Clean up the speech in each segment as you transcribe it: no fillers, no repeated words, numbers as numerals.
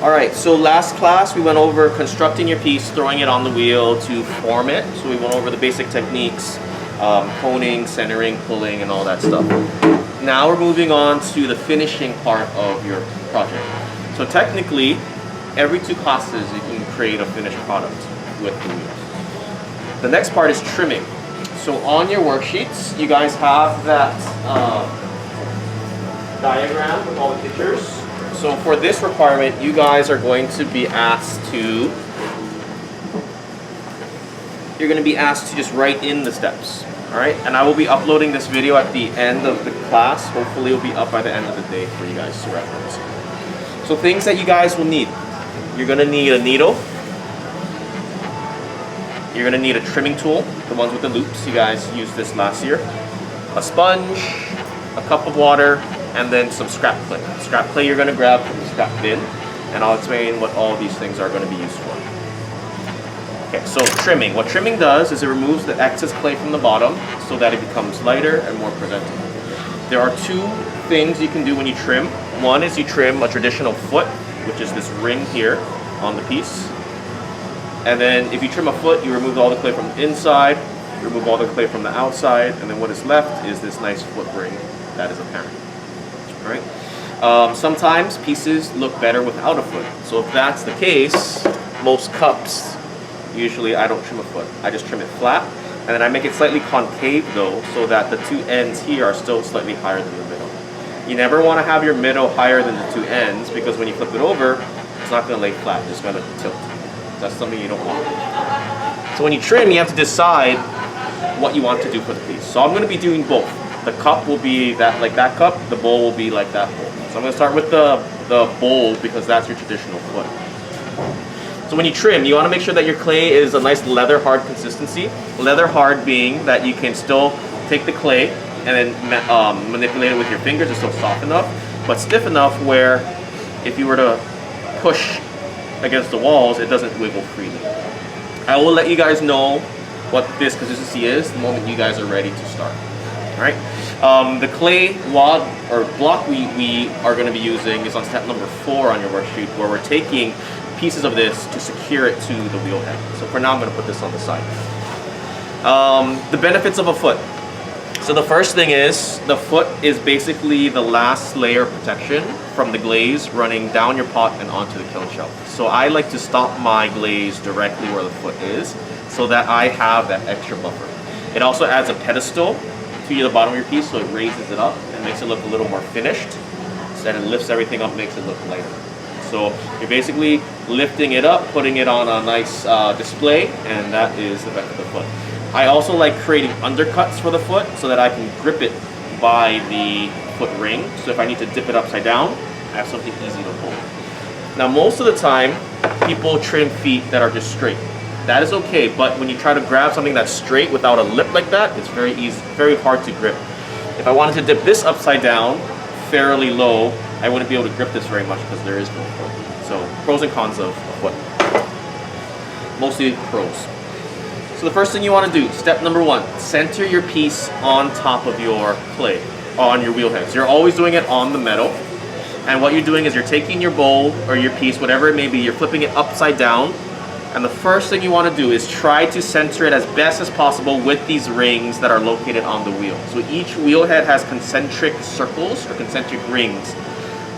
Alright, so last class we went over constructing your piece, throwing it on the wheel to form it. So we went over the basic techniques, honing, centering, pulling, and all that stuff. Now we're moving on to the finishing part of your project. So technically, every 2 classes you can create a finished product with the wheels. The next part is trimming. So on your worksheets, you guys have that diagram with all the pictures. So for this requirement, you guys are going to be asked to, just write in the steps, all right? And I will be uploading this video at the end of the class. Hopefully it'll be up by the end of the day for you guys to reference. So things that you guys will need. You're gonna need a needle. You're gonna need a trimming tool, the ones with the loops. You guys used this last year. A sponge, a cup of water, and then some scrap clay. Scrap clay you're gonna grab from the scrap bin, and I'll explain what all these things are gonna be used for. Okay, so trimming. What trimming does is it removes the excess clay from the bottom so that it becomes lighter and more presentable. There are 2 things you can do when you trim. One is you trim a traditional foot, which is this ring here on the piece. And then if you trim a foot, you remove all the clay from the inside, remove all the clay from the outside, and then what is left is this nice foot ring that is apparent. All right? Sometimes pieces look better without a foot. So if that's the case, most cups, usually I don't trim a foot. I just trim it flat, and then I make it slightly concave though, so that the 2 ends here are still slightly higher than the middle. You never want to have your middle higher than the 2 ends, because when you flip it over, it's not going to lay flat, it's going to tilt. That's something you don't want. So when you trim, you have to decide what you want to do for the piece. So I'm going to be doing both. The cup will be like that cup, the bowl will be like that bowl. So I'm going to start with the bowl because that's your traditional foot. So when you trim, you want to make sure that your clay is a nice leather hard consistency. Leather hard being that you can still take the clay and then manipulate it with your fingers. It's still soft enough, but stiff enough where if you were to push against the walls, it doesn't wiggle freely. I will let you guys know what this consistency is the moment you guys are ready to start. All right. The clay wad or block we are going to be using is on step number 4 on your worksheet, where we're taking pieces of this to secure it to the wheel head. So for now, I'm going to put this on the side. The benefits of a foot. So the first thing is, the foot is basically the last layer of protection from the glaze running down your pot and onto the kiln shelf. So I like to stop my glaze directly where the foot is so that I have that extra buffer. It also adds a pedestal to the bottom of your piece, so it raises it up and makes it look a little more finished. Instead it lifts everything up, makes it look lighter. So you're basically lifting it up, putting it on a nice display, and that is the benefit of the foot. I also like creating undercuts for the foot so that I can grip it by the foot ring. So if I need to dip it upside down, I have something easy to hold. Now most of the time, people trim feet that are just straight. That is okay, but when you try to grab something that's straight without a lip like that, it's very easy, very hard to grip. If I wanted to dip this upside down, fairly low, I wouldn't be able to grip this very much because there is no foot. So pros and cons of a foot. Mostly pros. So the first thing you want to do, step number 1, center your piece on top of your clay, on your wheel heads. You're always doing it on the metal. And what you're doing is you're taking your bowl or your piece, whatever it may be, you're flipping it upside down. And the first thing you want to do is try to center it as best as possible with these rings that are located on the wheel. So each wheel head has concentric circles or concentric rings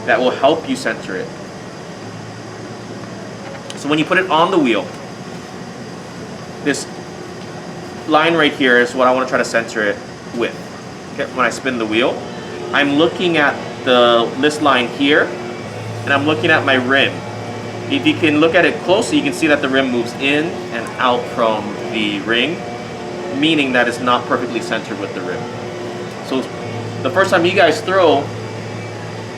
that will help you center it. So when you put it on the wheel, this line right here is what I want to try to center it with. Okay, when I spin the wheel, I'm looking at this line here, and I'm looking at my rim. If you can look at it closely, you can see that the rim moves in and out from the ring, meaning that it's not perfectly centered with the rim. So the first time you guys throw,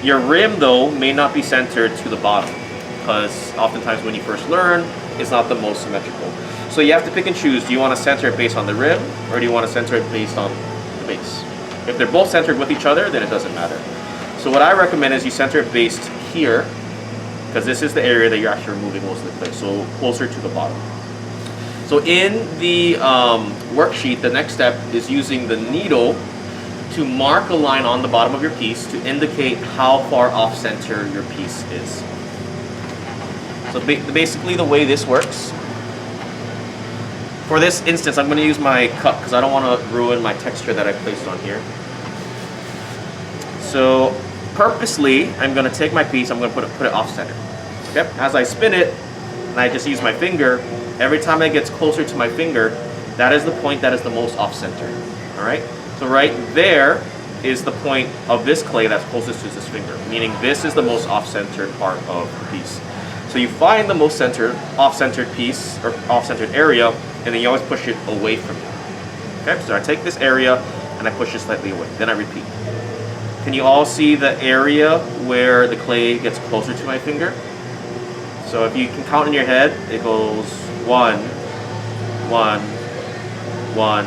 your rim though may not be centered to the bottom, because oftentimes when you first learn, it's not the most symmetrical. So you have to pick and choose. Do you want to center it based on the rim, or do you want to center it based on the base? If they're both centered with each other, then it doesn't matter. So what I recommend is you center it based here, because this is the area that you're actually removing most of the clay, so closer to the bottom. So in the worksheet, the next step is using the needle to mark a line on the bottom of your piece to indicate how far off center your piece is. So basically the way this works, for this instance, I'm going to use my cup because I don't want to ruin my texture that I placed on here. So purposely, I'm going to take my piece, I'm going to put it off center. Okay? As I spin it, and I just use my finger, every time it gets closer to my finger, that is the point that is the most off center. All right? So right there is the point of this clay that's closest to this finger, meaning this is the most off-centered part of the piece. So you find the most off-centered piece, or off-centered area, and then you always push it away from you. Okay, so I take this area, and I push it slightly away. Then I repeat. Can you all see the area where the clay gets closer to my finger? So if you can count in your head, it goes 1, 1, 1,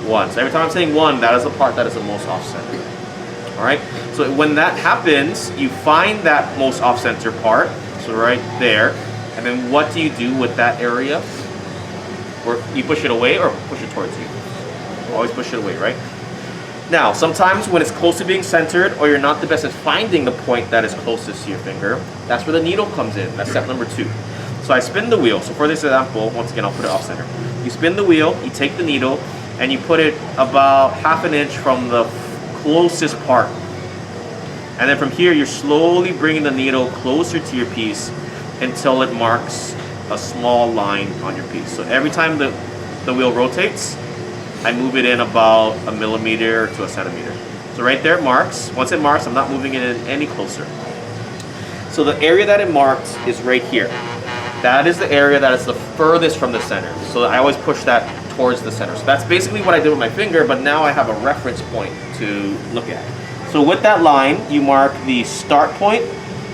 1. So every time I'm saying 1, that is the part that is the most off-center. All right. So when that happens, you find that most off-center part. So right there, and then what do you do with that area? Or you push it away or push it towards you? Always push it away, right? Now, sometimes when it's close to being centered, or you're not the best at finding the point that is closest to your finger, that's where the needle comes in. That's step number 2. So I spin the wheel. So for this example, once again, I'll put it off center. You spin the wheel, you take the needle, and you put it about ½ an inch from the closest part. And then from here, you're slowly bringing the needle closer to your piece until it marks a small line on your piece. So every time the wheel rotates, I move it in about 1 millimeter to 1 centimeter. So right there it marks. Once it marks, I'm not moving it in any closer. So the area that it marked is right here. That is the area that is the furthest from the center. So I always push that towards the center. So that's basically what I did with my finger, but now I have a reference point to look at. So with that line, you mark the start point,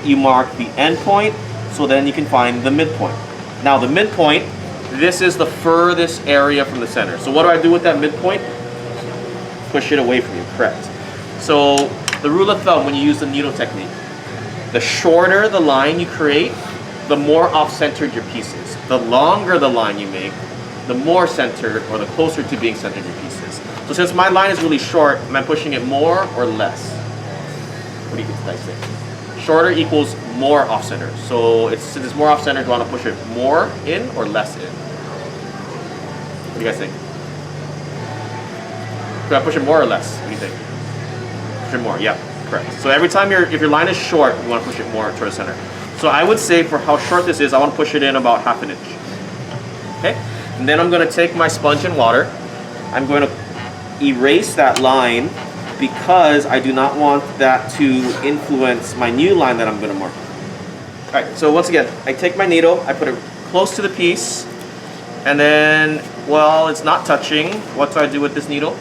you mark the end point, so then you can find the midpoint. Now the midpoint, this is the furthest area from the center. So what do I do with that midpoint? Push it away from you, correct. So the rule of thumb when you use the needle technique, the shorter the line you create, the more off-centered your piece is. The longer the line you make, the more centered or the closer to being centered your piece is. So since my line is really short, am I pushing it more or less? What do you guys think? Shorter equals more off-center. So since it's more off-center, do you want to push it more in or less in? What do you guys think? Do I push it more or less? What do you think? Push it more, yeah, correct. So every time if your line is short, you want to push it more towards the center. So I would say for how short this is, I want to push it in about ½ an inch. Okay? And then I'm going to take my sponge and water. I'm going to erase that line because I do not want that to influence my new line that I'm going to mark. All right, so once again, I take my needle, I put it close to the piece, and then while it's not touching, what do I do with this needle?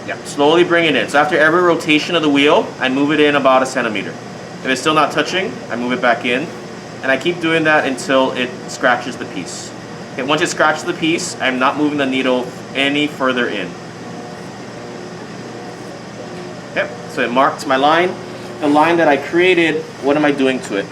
Yeah, slowly bring it in. So after every rotation of the wheel, I move it in about 1 centimeter. If it's still not touching, I move it back in, and I keep doing that until it scratches the piece. Okay, once it scratches the piece, I'm not moving the needle any further in. Okay, so it marks my line. The line that I created, what am I doing to it?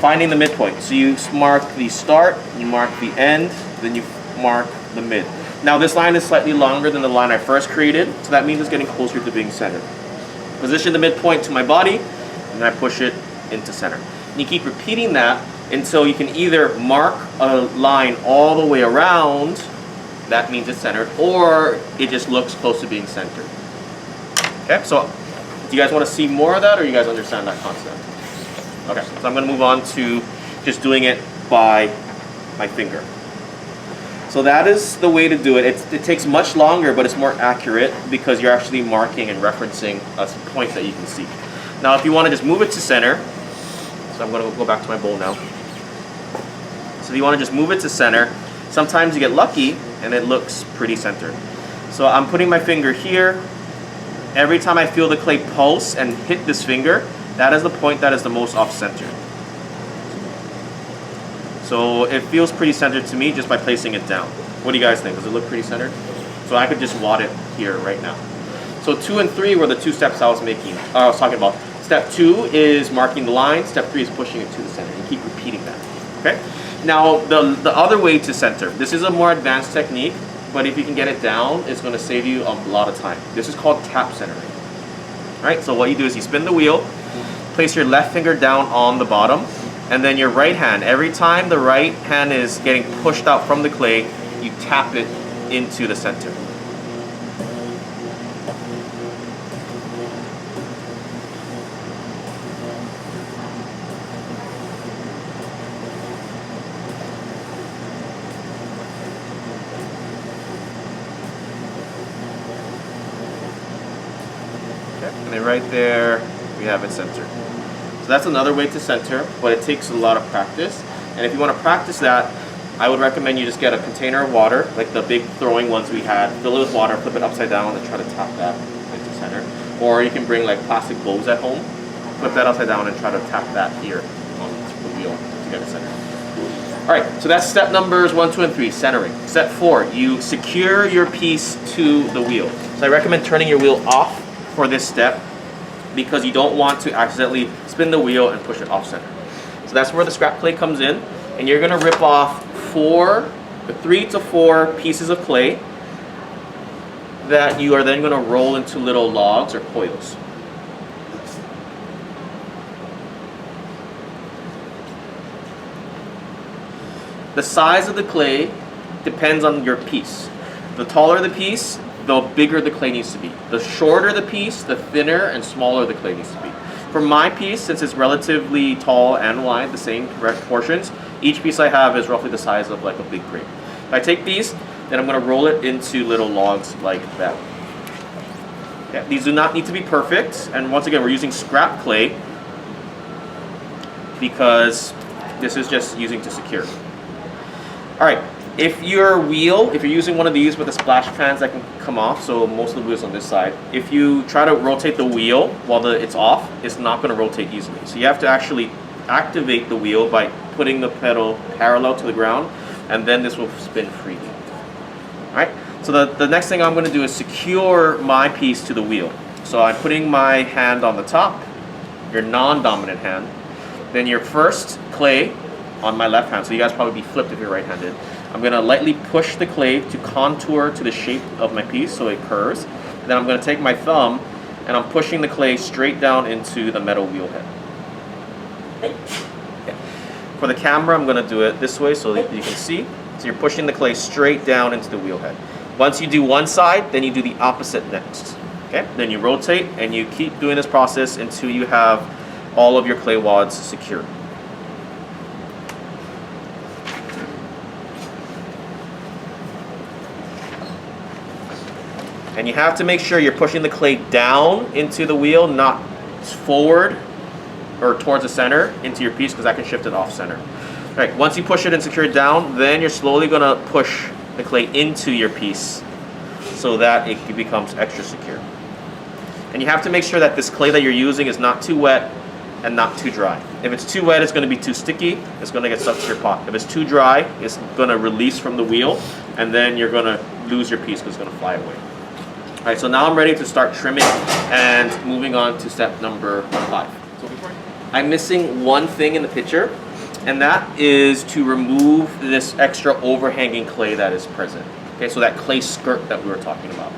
Finding the midpoint. So you mark the start, you mark the end, then you mark the mid. Now this line is slightly longer than the line I first created, so that means it's getting closer to being centered. Position the midpoint to my body, and I push it into center. And you keep repeating that until you can either mark a line all the way around, that means it's centered, or it just looks close to being centered. Okay, so do you guys want to see more of that, or you guys understand that concept? Okay, so I'm going to move on to just doing it by my finger. So that is the way to do it. It takes much longer, but it's more accurate because you're actually marking and referencing a point that you can see. Now, if you want to just move it to center, so I'm going to go back to my bowl now. So if you want to just move it to center, sometimes you get lucky and it looks pretty centered. So I'm putting my finger here. Every time I feel the clay pulse and hit this finger, that is the point that is the most off-center. So it feels pretty centered to me just by placing it down. What do you guys think? Does it look pretty centered? So I could just wad it here right now. So 2 and 3 were the 2 steps I was talking about. Step 2 is marking the line. Step 3 is pushing it to the center. You keep repeating that. Okay. Now the other way to center. This is a more advanced technique, but if you can get it down, it's going to save you a lot of time. This is called tap centering. Right, so what you do is you spin the wheel, place your left finger down on the bottom, and then your right hand, every time the right hand is getting pushed out from the clay, you tap it into the center. And then right there, we have it centered. So that's another way to center, but it takes a lot of practice. And if you want to practice that, I would recommend you just get a container of water, like the big throwing ones we had, fill it with water, flip it upside down, and try to tap that into center. Or you can bring like plastic bows at home, flip that upside down, and try to tap that here on the wheel to get it centered. Alright, so that's step numbers 1, 2, and 3, centering. Step 4, you secure your piece to the wheel. So I recommend turning your wheel off for this step because you don't want to accidentally spin the wheel and push it off center. So that's where the scrap clay comes in, and you're going to rip off 3 to 4 pieces of clay that you are then going to roll into little logs or coils. The size of the clay depends on your piece. The taller the piece, the bigger the clay needs to be. The shorter the piece, the thinner and smaller the clay needs to be. For my piece, since it's relatively tall and wide, the same portions, each piece I have is roughly the size of like a big grape. If I take these, then I'm going to roll it into little logs like that. Okay. These do not need to be perfect, and once again, we're using scrap clay because this is just using to secure. Alright, if you're using one of these with the splash pans that can come off, so most of the wheel's on this side, if you try to rotate the wheel while it's off, it's not going to rotate easily. So you have to actually activate the wheel by putting the pedal parallel to the ground, and then this will spin freely. Alright, so the next thing I'm going to do is secure my piece to the wheel. So I'm putting my hand on the top, your non-dominant hand, then your first clay on my left hand, so you guys probably be flipped if you're right-handed. I'm going to lightly push the clay to contour to the shape of my piece so it curves. Then I'm going to take my thumb and I'm pushing the clay straight down into the metal wheel head. Okay. For the camera, I'm going to do it this way so that you can see. So you're pushing the clay straight down into the wheel head. Once you do one side, then you do the opposite next. Okay? Then you rotate and you keep doing this process until you have all of your clay wads secured. And you have to make sure you're pushing the clay down into the wheel, not forward or towards the center into your piece, because that can shift it off center. All right, once you push it and secure it down, then you're slowly going to push the clay into your piece so that it becomes extra secure. And you have to make sure that this clay that you're using is not too wet and not too dry. If it's too wet, it's going to be too sticky. It's going to get stuck to your pot. If it's too dry, it's going to release from the wheel, and then you're going to lose your piece because it's going to fly away. All right, so now I'm ready to start trimming and moving on to step number 5. So I'm missing one thing in the picture, and that is to remove this extra overhanging clay that is present. Okay, so that clay skirt that we were talking about.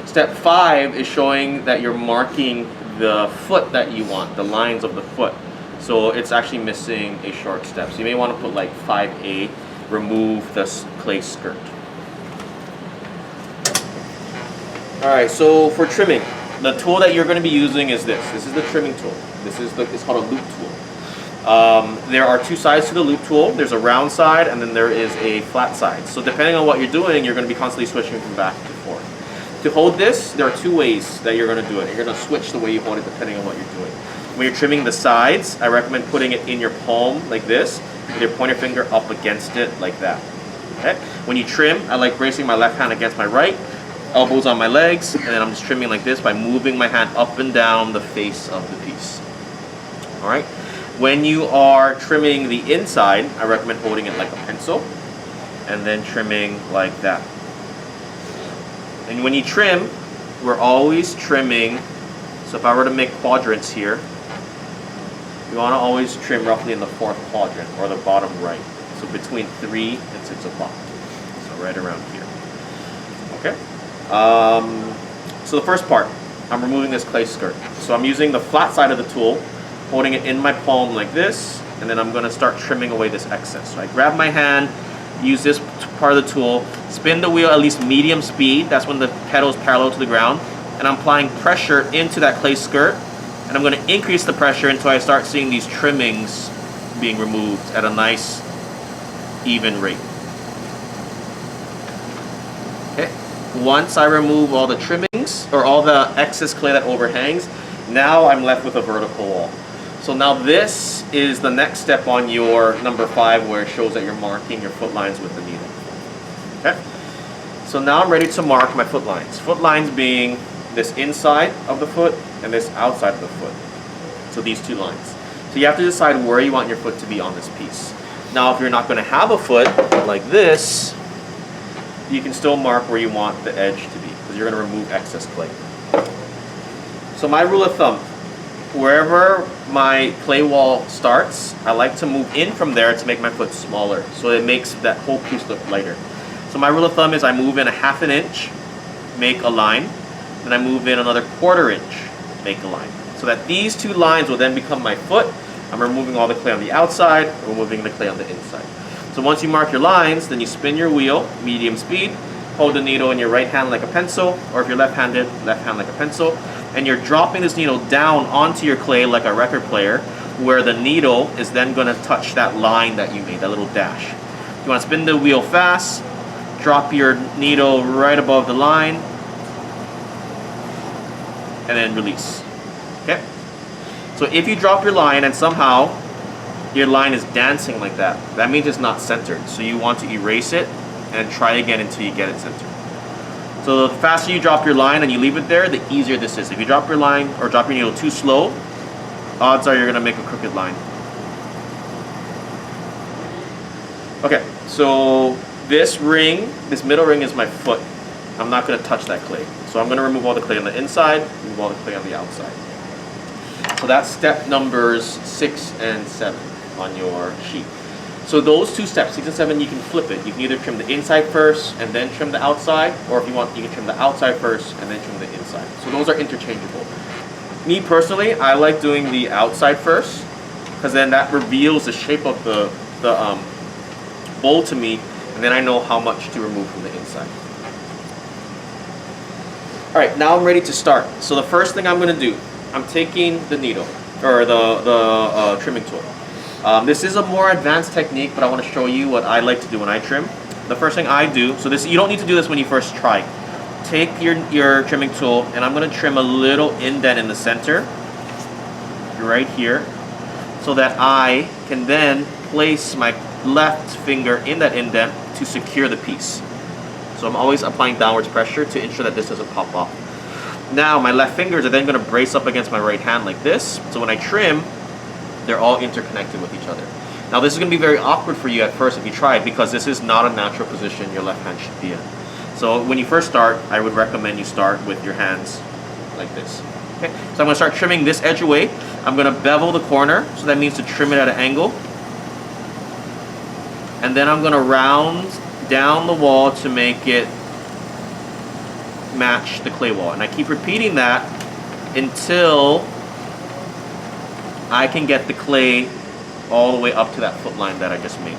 Step 5 is showing that you're marking the foot that you want, the lines of the foot. So it's actually missing a short step. So you may want to put like 5A, remove this clay skirt. Alright, so for trimming, the tool that you're going to be using is this. This is the trimming tool. It's called a loop tool. There are 2 sides to the loop tool. There's a round side and then there is a flat side. So depending on what you're doing, you're going to be constantly switching from back to forth. To hold this, there are 2 ways that you're going to do it. You're going to switch the way you hold it depending on what you're doing. When you're trimming the sides, I recommend putting it in your palm like this, with your pointer finger up against it like that. Okay? When you trim, I like bracing my left hand against my right, elbows on my legs, and then I'm just trimming like this by moving my hand up and down the face of the piece. Alright? When you are trimming the inside, I recommend holding it like a pencil and then trimming like that. And when you trim, we're always trimming, so if I were to make quadrants here, you want to always trim roughly in the 4th quadrant or the bottom right. So between 3 and 6 o'clock. So right around here. Okay? So the first part, I'm removing this clay skirt. So I'm using the flat side of the tool, holding it in my palm like this, and then I'm going to start trimming away this excess. So I grab my hand, use this part of the tool, spin the wheel at least medium speed, that's when the pedal is parallel to the ground, and I'm applying pressure into that clay skirt, and I'm going to increase the pressure until I start seeing these trimmings being removed at a nice even rate. Okay. Once I remove all the trimmings or all the excess clay that overhangs, now I'm left with a vertical wall. So now this is the next step on your number 5, where it shows that you're marking your foot lines with the needle. Okay. So now I'm ready to mark my foot lines. Foot lines being this inside of the foot and this outside of the foot. So these two lines. So you have to decide where you want your foot to be on this piece. Now if you're not going to have a foot like this, you can still mark where you want the edge to be, because you're going to remove excess clay. So my rule of thumb, wherever my clay wall starts, I like to move in from there to make my foot smaller, so it makes that whole piece look lighter. So my rule of thumb is I move in a 1/2 inch, make a line, then I move in another 1/4 inch, make a line. So that these two lines will then become my foot. I'm removing all the clay on the outside, removing the clay on the inside. So once you mark your lines, then you spin your wheel, medium speed, hold the needle in your right hand like a pencil, or if you're left-handed, left hand like a pencil, and you're dropping this needle down onto your clay like a record player, where the needle is then going to touch that line that you made, that little dash. You want to spin the wheel fast, drop your needle right above the line, and then release. Okay? So if you drop your line and somehow your line is dancing like that, that means it's not centered. So you want to erase it and try again until you get it centered. So the faster you drop your line and you leave it there, the easier this is. If you drop your line or drop your needle too slow, odds are you're going to make a crooked line. Okay, so this ring, this middle ring is my foot. I'm not going to touch that clay. So I'm going to remove all the clay on the inside, remove all the clay on the outside. So that's step numbers 6 and 7 on your sheet. So those two steps, 6 and 7, you can flip it. You can either trim the inside first and then trim the outside, or if you want, you can trim the outside first and then trim the inside. So those are interchangeable. Me personally, I like doing the outside first, because then that reveals the shape of the bowl to me, and then I know how much to remove from the inside. Alright, now I'm ready to start. So the first thing I'm going to do, I'm taking the needle, or the trimming tool. This is a more advanced technique, but I want to show you what I like to do when I trim. The first thing I do, so this, you don't need to do this when you first try. Take your trimming tool, and I'm going to trim a little indent in the center, right here, so that I can then place my left finger in that indent to secure the piece. So I'm always applying downwards pressure to ensure that this doesn't pop off. Now my left fingers are then going to brace up against my right hand like this, so when I trim, they're all interconnected with each other. Now this is going to be very awkward for you at first if you try it, because this is not a natural position your left hand should be in. So when you first start, I would recommend you start with your hands like this. Okay, so I'm going to start trimming this edge away. I'm going to bevel the corner, so that means to trim it at an angle. And then I'm going to round down the wall to make it match the clay wall. And I keep repeating that until I can get the clay all the way up to that foot line that I just made.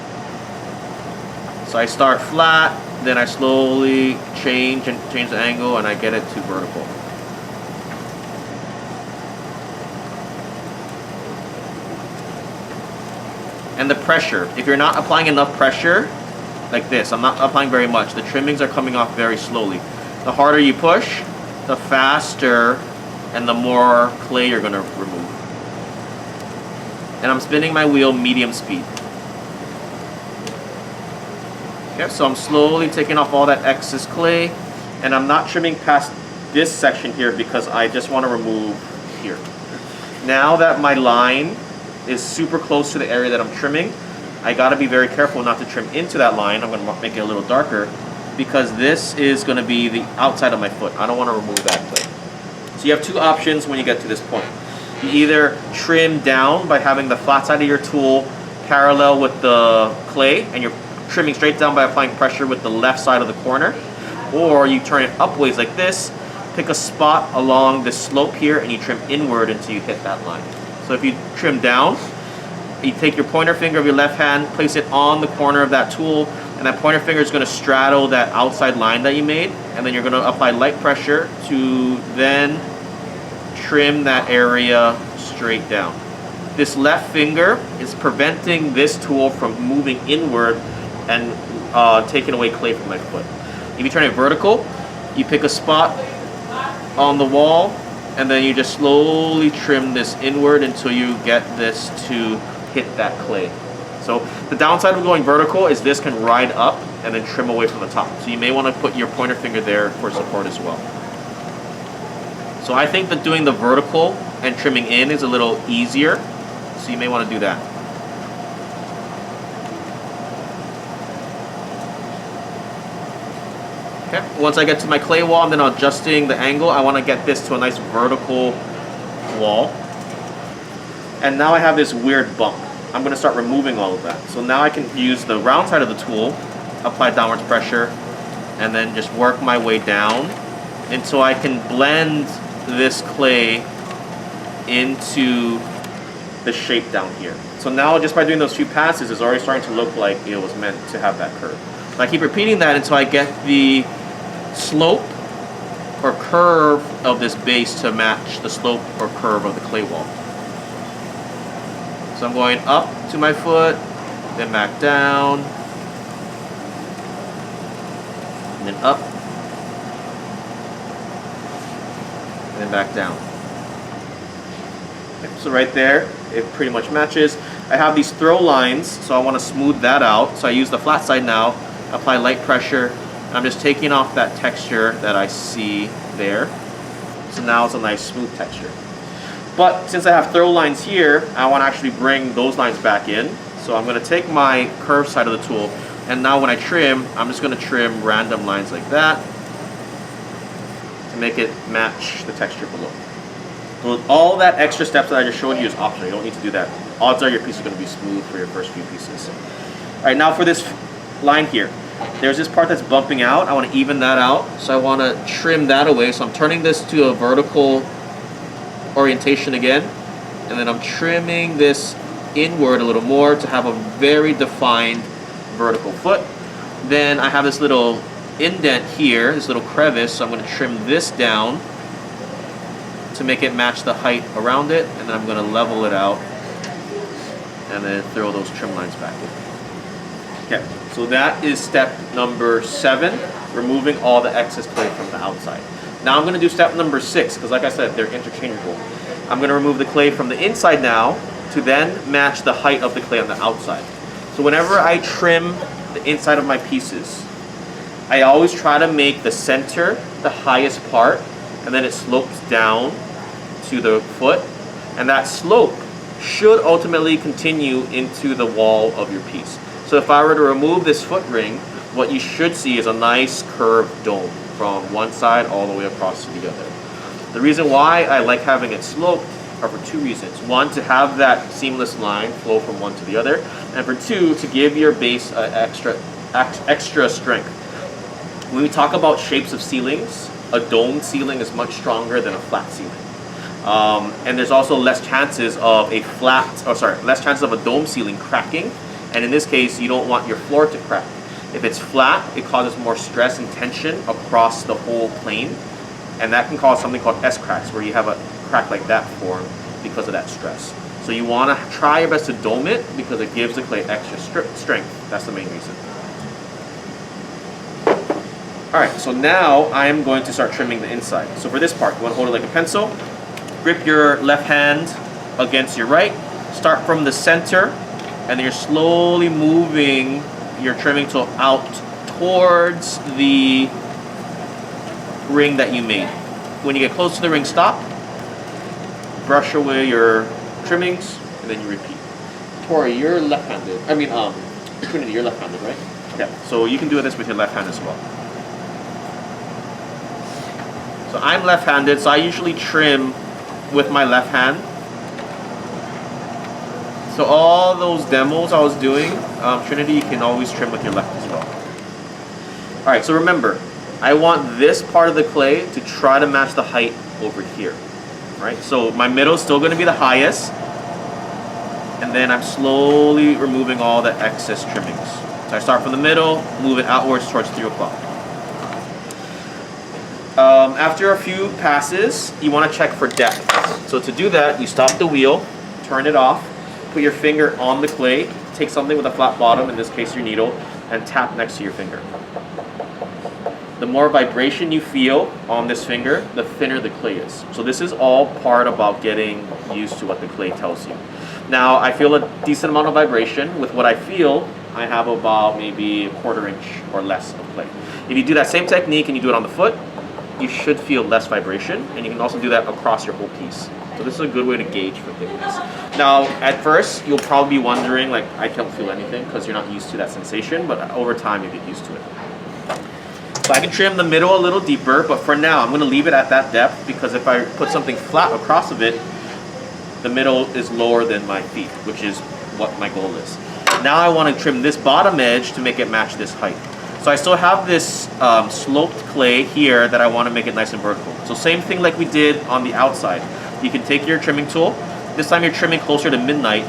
So I start flat, then I slowly change the angle, and I get it to vertical. And the pressure, if you're not applying enough pressure, like this, I'm not applying very much, the trimmings are coming off very slowly. The harder you push, the faster and the more clay you're going to remove. And I'm spinning my wheel medium speed. Okay, so I'm slowly taking off all that excess clay, and I'm not trimming past this section here because I just want to remove here. Now that my line is super close to the area that I'm trimming, I got to be very careful not to trim into that line. I'm going to make it a little darker because this is going to be the outside of my foot. I don't want to remove that clay. So you have two options when you get to this point. You either trim down by having the flat side of your tool parallel with the clay, and you're trimming straight down by applying pressure with the left side of the corner, or you turn it upwards like this, pick a spot along the slope here and you trim inward until you hit that line. So if you trim down, you take your pointer finger of your left hand, place it on the corner of that tool, and that pointer finger is going to straddle that outside line that you made, and then you're going to apply light pressure to then trim that area straight down. This left finger is preventing this tool from moving inward and taking away clay from my foot. If you turn it vertical, you pick a spot on the wall, and then you just slowly trim this inward until you get this to hit that clay. So the downside of going vertical is this can ride up and then trim away from the top. So you may want to put your pointer finger there for support as well. So I think that doing the vertical and trimming in is a little easier. So you may want to do that. Okay. Once I get to my clay wall, I'm then adjusting the angle. I want to get this to a nice vertical wall. And now I have this weird bump. I'm going to start removing all of that. So now I can use the round side of the tool, apply downwards pressure, and then just work my way down until I can blend this clay into the shape down here. So now just by doing those few passes, it's already starting to look like it was meant to have that curve. And I keep repeating that until I get the slope or curve of this base to match the slope or curve of the clay wall. So I'm going up to my foot, then back down, and then up, and then back down. Okay, so right there, it pretty much matches. I have these throw lines, so I want to smooth that out. So I use the flat side now, apply light pressure, and I'm just taking off that texture that I see there. So now it's a nice smooth texture. But since I have throw lines here, I want to actually bring those lines back in. So I'm going to take my curved side of the tool, and now when I trim, I'm just going to trim random lines like that to make it match the texture below. So all that extra steps that I just showed you is optional. You don't need to do that. Odds are your piece is going to be smooth for your first few pieces. All right, now for this line here, there's this part that's bumping out. I want to even that out, so I want to trim that away. So I'm turning this to a vertical orientation again, and then I'm trimming this inward a little more to have a very defined vertical foot. Then I have this little indent here, this little crevice, so I'm going to trim this down to make it match the height around it, and then I'm going to level it out and then throw those trim lines back in. Okay, so that is step number 7, removing all the excess clay from the outside. Now I'm going to do step number 6, because like I said, they're interchangeable. I'm going to remove the clay from the inside now to then match the height of the clay on the outside. So whenever I trim the inside of my pieces, I always try to make the center the highest part, and then it slopes down to the foot, and that slope should ultimately continue into the wall of your piece. So if I were to remove this foot ring, what you should see is a nice curved dome from one side all the way across to the other. The reason why I like having it sloped are for 2 reasons. 1, to have that seamless line flow from one to the other, and for 2, to give your base extra strength. When we talk about shapes of ceilings, a domed ceiling is much stronger than a flat ceiling. And there's also less chances of less chances of a dome ceiling cracking. And in this case, you don't want your floor to crack. If it's flat, it causes more stress and tension across the whole plane. And that can cause something called S-cracks, where you have a crack like that form because of that stress. So you want to try your best to dome it because it gives the clay extra strength. That's the main reason. Alright, so now I am going to start trimming the inside. So for this part, you want to hold it like a pencil. Grip your left hand against your right. Start from the center, and then you're slowly moving your trimming tool out towards the ring that you made. When you get close to the ring, stop. Brush away your trimmings, and then you repeat. Tori, you're left-handed. Trinity, you're left-handed, right? Yeah, so you can do this with your left hand as well. So I'm left-handed, so I usually trim with my left hand. So all those demos I was doing, Trinity, you can always trim with your left as well. Alright, so remember, I want this part of the clay to try to match the height over here. Right? So my middle is still going to be the highest. And then I'm slowly removing all the excess trimmings. So I start from the middle, move it outwards towards 3 o'clock. After a few passes, you want to check for depth. So to do that, you stop the wheel, turn it off, put your finger on the clay, take something with a flat bottom, in this case your needle, and tap next to your finger. The more vibration you feel on this finger, the thinner the clay is. So this is all part about getting used to what the clay tells you. Now I feel a decent amount of vibration. With what I feel, I have about maybe 1/4 inch or less of clay. If you do that same technique and you do it on the foot, you should feel less vibration, and you can also do that across your whole piece. So this is a good way to gauge for thickness. Now, at first, you'll probably be wondering, like, I can't feel anything because you're not used to that sensation, but over time, you get used to it. So I can trim the middle a little deeper, but for now, I'm going to leave it at that depth because if I put something flat across of it, the middle is lower than my feet, which is what my goal is. Now I want to trim this bottom edge to make it match this height. So I still have this sloped clay here that I want to make it nice and vertical. So same thing like we did on the outside. You can take your trimming tool. This time you're trimming closer to midnight,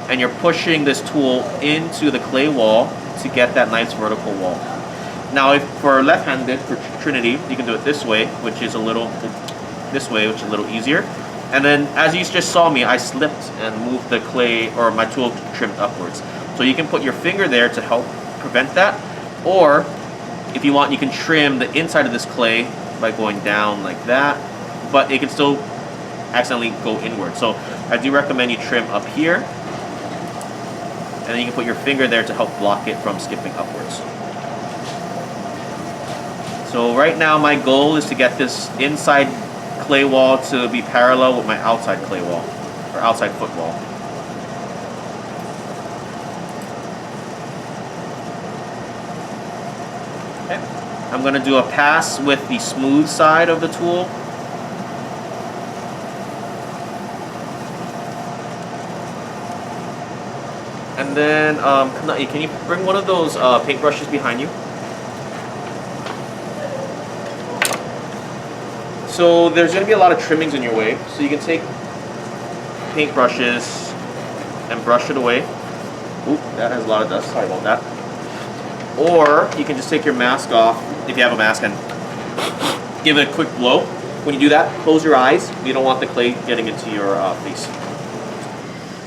and you're pushing this tool into the clay wall to get that nice vertical wall. Now, if for left-handed, for Trinity, you can do it this way, which is a little easier. And then, as you just saw me, I slipped and moved the clay, or my tool trimmed upwards. So you can put your finger there to help prevent that. Or, if you want, you can trim the inside of this clay by going down like that, but it can still accidentally go inward. So I do recommend you trim up here, and then you can put your finger there to help block it from skipping upwards. So right now my goal is to get this inside clay wall to be parallel with my outside clay wall, or outside foot wall. Okay. I'm going to do a pass with the smooth side of the tool. And then, can you bring one of those paintbrushes behind you? So there's going to be a lot of trimmings in your way, so you can take paintbrushes and brush it away. Oop, that has a lot of dust, sorry about that. Or you can just take your mask off, if you have a mask, and give it a quick blow. When you do that, close your eyes. You don't want the clay getting into your face.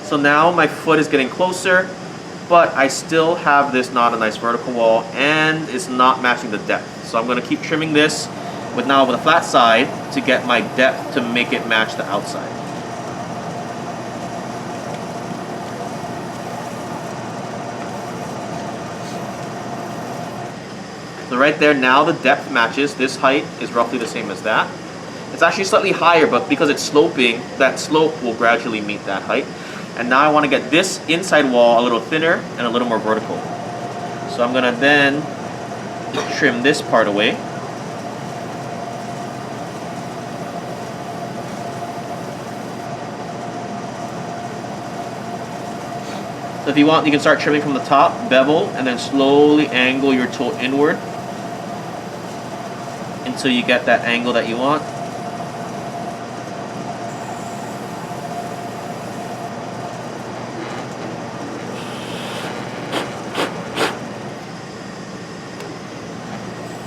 So now my foot is getting closer, but I still have this not a nice vertical wall, and it's not matching the depth. So I'm going to keep trimming this with a flat side to get my depth to make it match the outside. So right there, now the depth matches. This height is roughly the same as that. It's actually slightly higher, but because it's sloping, that slope will gradually meet that height. And now I want to get this inside wall a little thinner and a little more vertical. So I'm going to then trim this part away. So if you want, you can start trimming from the top, bevel, and then slowly angle your tool inward until you get that angle that you want.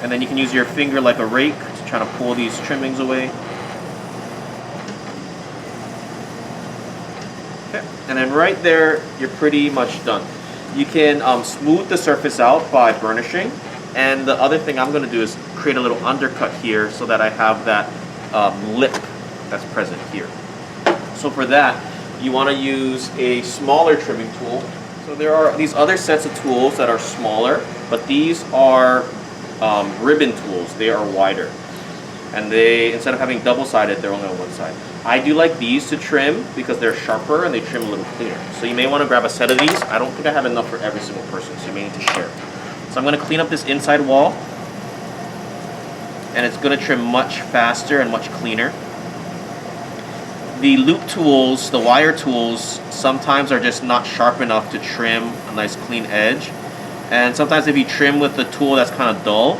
And then you can use your finger like a rake to try to pull these trimmings away. Okay. And then right there, you're pretty much done. You can smooth the surface out by burnishing. And the other thing I'm going to do is create a little undercut here so that I have that lip that's present here. So for that, you want to use a smaller trimming tool. So there are these other sets of tools that are smaller, but these are ribbon tools. They are wider, and they, instead of having double-sided, they're only on one side. I do like these to trim because they're sharper and they trim a little cleaner. So you may want to grab a set of these. I don't think I have enough for every single person, so you may need to share. So I'm going to clean up this inside wall, and it's going to trim much faster and much cleaner. The loop tools, the wire tools, sometimes are just not sharp enough to trim a nice clean edge. And sometimes if you trim with the tool that's kind of dull,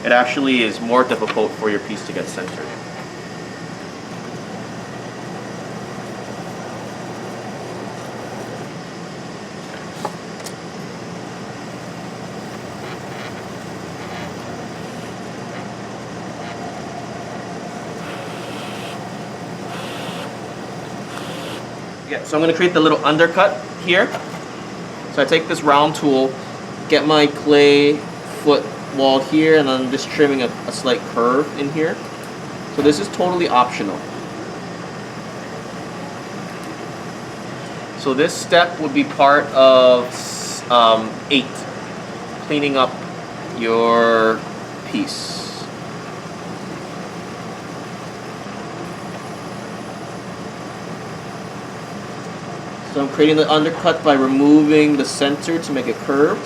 it actually is more difficult for your piece to get centered. Yeah, so I'm going to create the little undercut here. So I take this round tool, get my clay foot wall here, and then I'm just trimming a slight curve in here. So this is totally optional. So this step would be part of 8, cleaning up your piece. So I'm creating the undercut by removing the center to make it curved.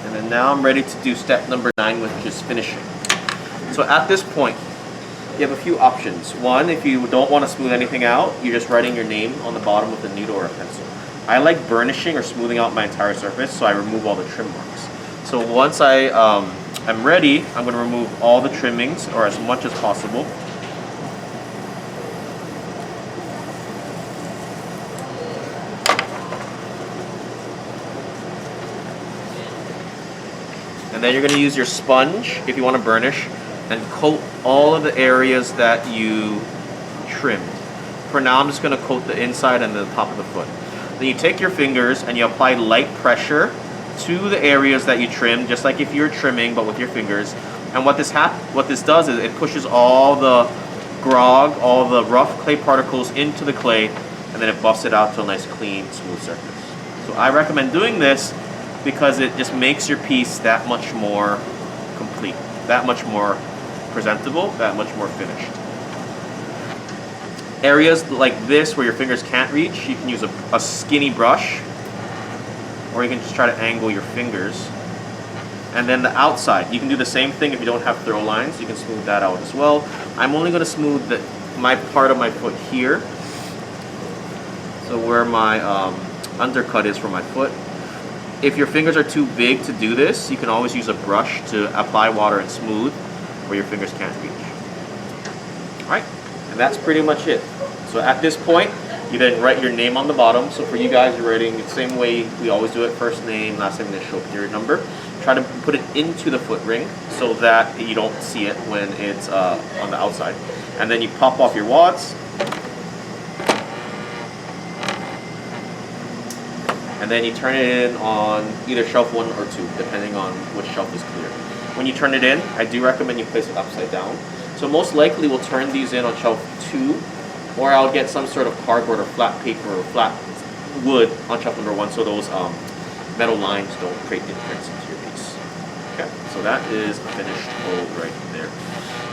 And then now I'm ready to do step number 9, which is finishing. So at this point, you have a few options. One, if you don't want to smooth anything out, you're just writing your name on the bottom with a needle or a pencil. I like burnishing or smoothing out my entire surface, so I remove all the trim marks. So once I'm ready, I'm going to remove all the trimmings, or as much as possible. And then you're going to use your sponge, if you want to burnish, and coat all of the areas that you trimmed. For now, I'm just going to coat the inside and the top of the foot. Then you take your fingers and you apply light pressure to the areas that you trimmed, just like if you're trimming, but with your fingers. And what this does is it pushes all the grog, all the rough clay particles into the clay, and then it buffs it out to a nice, clean, smooth surface. So I recommend doing this because it just makes your piece that much more complete, that much more presentable, that much more finished. Areas like this where your fingers can't reach, you can use a skinny brush, or you can just try to angle your fingers. And then the outside, you can do the same thing if you don't have throw lines. You can smooth that out as well. I'm only going to smooth my part of my foot here. So where my undercut is for my foot. If your fingers are too big to do this, you can always use a brush to apply water and smooth where your fingers can't reach. Alright, and that's pretty much it. So at this point, you then write your name on the bottom. So for you guys, you're writing the same way we always do it: first name, last name, initial, period number. Try to put it into the foot ring so that you don't see it when it's on the outside. And then you pop off your wads. And then you turn it in on either shelf 1 or 2, depending on which shelf is clear. When you turn it in, I do recommend you place it upside down. So most likely we'll turn these in on shelf 2, or I'll get some sort of cardboard or flat paper or flat wood on shelf number 1 so those metal lines don't create imprints into your piece. Okay, so that is a finished mold right there.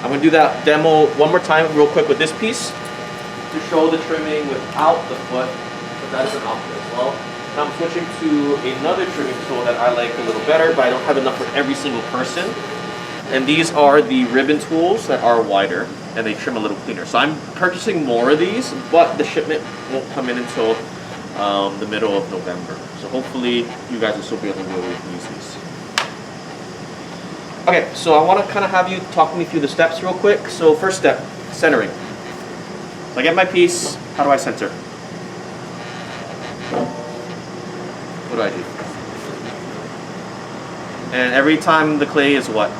I'm going to do that demo one more time real quick with this piece to show the trimming without the foot, but that is an option as well. Now I'm switching to another trimming tool that I like a little better, but I don't have enough for every single person. And these are the ribbon tools that are wider and they trim a little cleaner. So I'm purchasing more of these, but the shipment won't come in until the middle of November. So hopefully you guys will still be able to use these. Okay, so I want to kind of have you talk me through the steps real quick. So first step, centering. So I get my piece, how do I center? What do I do? And every time the clay is what?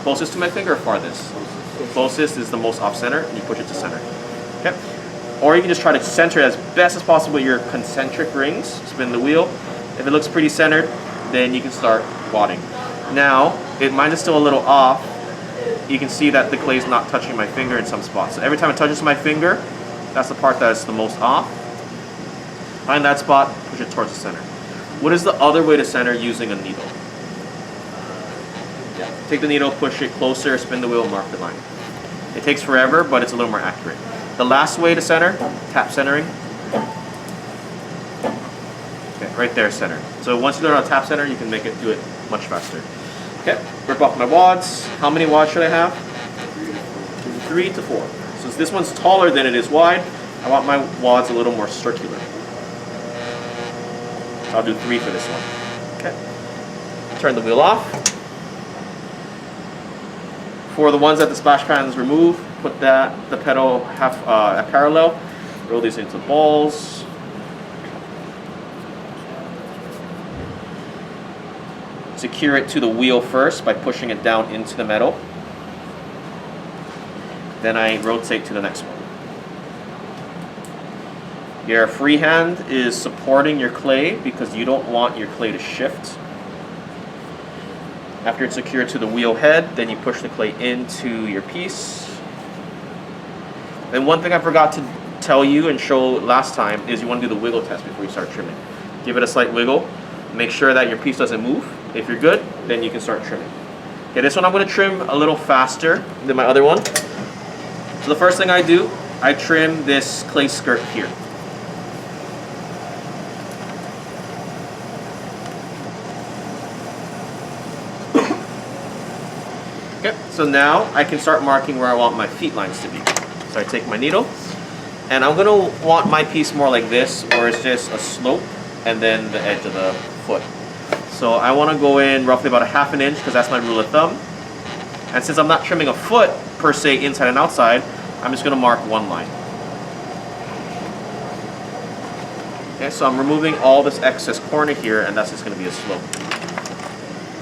Closest to my finger or farthest? Closest is the most off center, and you push it to center. Okay? Or you can just try to center it as best as possible with your concentric rings. Spin the wheel. If it looks pretty centered, then you can start wadding. Now, if mine is still a little off, you can see that the clay is not touching my finger in some spots. So every time it touches my finger, that's the part that is the most off. Find that spot, push it towards the center. What is the other way to center using a needle? Take the needle, push it closer, spin the wheel, mark the line. It takes forever, but it's a little more accurate. The last way to center, tap centering. Okay, right there, center. So once you learn how to tap center, you can do it much faster. Okay, rip off my wads. How many wads should I have? 3 to 4. Since this one's taller than it is wide, I want my wads a little more circular. So I'll do 3 for this one. Okay. Turn the wheel off. For the ones that the splash pan is removed, put the pedal half at parallel. Roll these into balls. Secure it to the wheel first by pushing it down into the metal. Then I rotate to the next one. Your free hand is supporting your clay because you don't want your clay to shift. After it's secured to the wheel head, then you push the clay into your piece. And one thing I forgot to tell you and show last time is you want to do the wiggle test before you start trimming. Give it a slight wiggle. Make sure that your piece doesn't move. If you're good, then you can start trimming. Okay, this one I'm going to trim a little faster than my other one. So the first thing I do, I trim this clay skirt here. Okay, so now I can start marking where I want my feet lines to be. So I take my needle, and I'm gonna want my piece more like this, where it's just a slope and then the edge of the foot. So I wanna go in roughly about a ½ inch because that's my rule of thumb. And since I'm not trimming a foot per se inside and outside, I'm just gonna mark one line. Okay, so I'm removing all this excess corner here, and that's just gonna be a slope.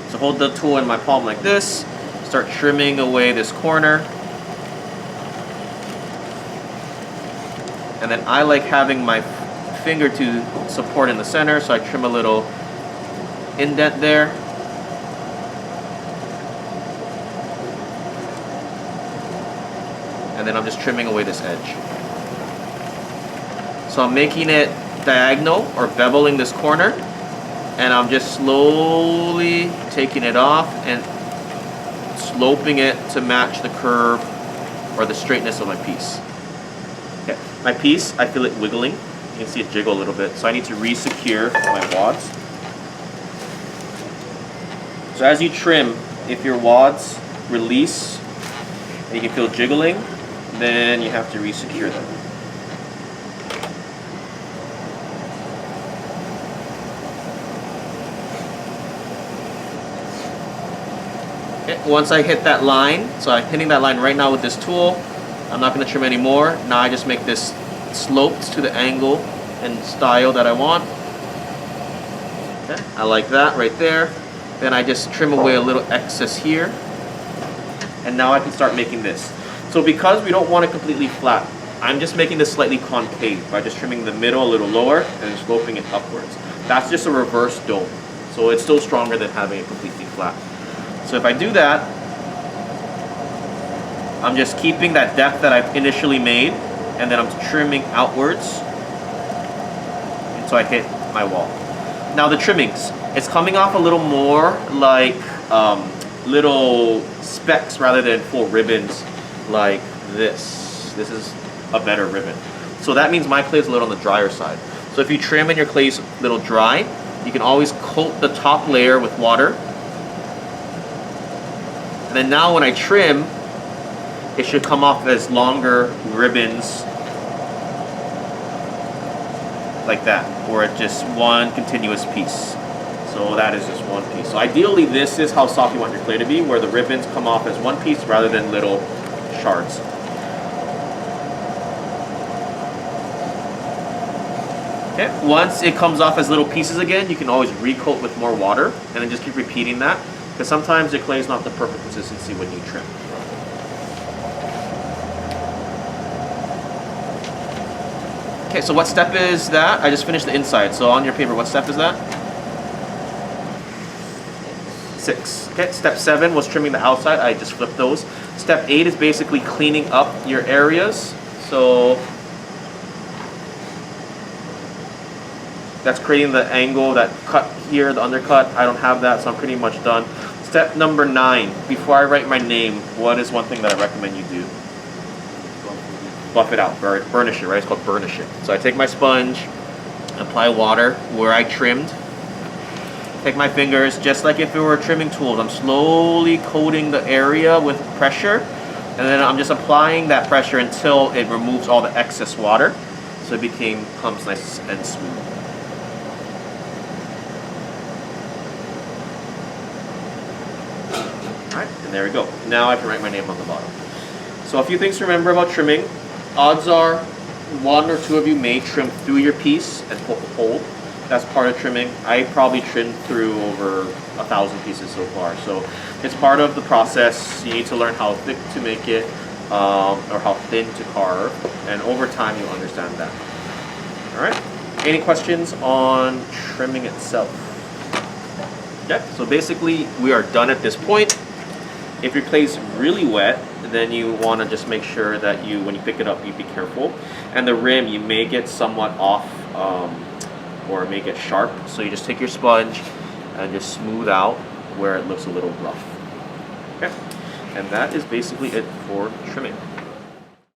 So hold the tool in my palm like this. Start trimming away this corner. And then I like having my finger to support in the center, so I trim a little indent there. And then I'm just trimming away this edge. So I'm making it diagonal or beveling this corner, and I'm just slowly taking it off and sloping it to match the curve or the straightness of my piece. Okay, my piece, I feel it wiggling. You can see it jiggle a little bit, so I need to re-secure my wads. So as you trim, if your wads release and you can feel jiggling, then you have to re-secure them. Once I hit that line, so I'm hitting that line right now with this tool, I'm not going to trim anymore. Now I just make this sloped to the angle and style that I want. Okay, I like that right there. Then I just trim away a little excess here. And now I can start making this. So because we don't want it completely flat, I'm just making this slightly concave by just trimming the middle a little lower and sloping it upwards. That's just a reverse dome. So it's still stronger than having it completely flat. So if I do that, I'm just keeping that depth that I've initially made, and then I'm trimming outwards until I hit my wall. Now the trimmings, it's coming off a little more like little specks rather than full ribbons like this. This is a better ribbon. So that means my clay is a little on the drier side. So if you trim and your clay is a little dry, you can always coat the top layer with water. And then now when I trim, it should come off as longer ribbons like that, or it's just one continuous piece. So that is just one piece. So ideally this is how soft you want your clay to be, where the ribbons come off as one piece rather than little shards. Okay, once it comes off as little pieces again, you can always recoat with more water and then just keep repeating that. Because sometimes your clay is not the perfect consistency when you trim. Okay, so what step is that? I just finished the inside. So on your paper, what step is that? 6. Okay, step 7 was trimming the outside. I just flipped those. Step 8 is basically cleaning up your areas. So that's creating the angle, that cut here, the undercut. I don't have that, so I'm pretty much done. Step number 9, before I write my name, what is one thing that I recommend you do? Buff it out, burnish it, right? It's called burnishing. So I take my sponge, apply water where I trimmed, take my fingers, just like if it were trimming tools, I'm slowly coating the area with pressure, and then I'm just applying that pressure until it removes all the excess water. so it comes nice and smooth. Alright, and there we go. Now I can write my name on the bottom. So a few things to remember about trimming. Odds are one or two of you may trim through your piece and poke a hole. That's part of trimming. I probably trimmed through over 1,000 pieces so far. So it's part of the process. You need to learn how thick to make it or how thin to carve. And over time you'll understand that. Alright, any questions on trimming itself? Yeah, so basically we are done at this point. If your clay is really wet, then you want to just make sure that when you pick it up, you be careful. And the rim, you may get somewhat off or may get sharp. So you just take your sponge and just smooth out where it looks a little rough. Okay, and that is basically it for trimming.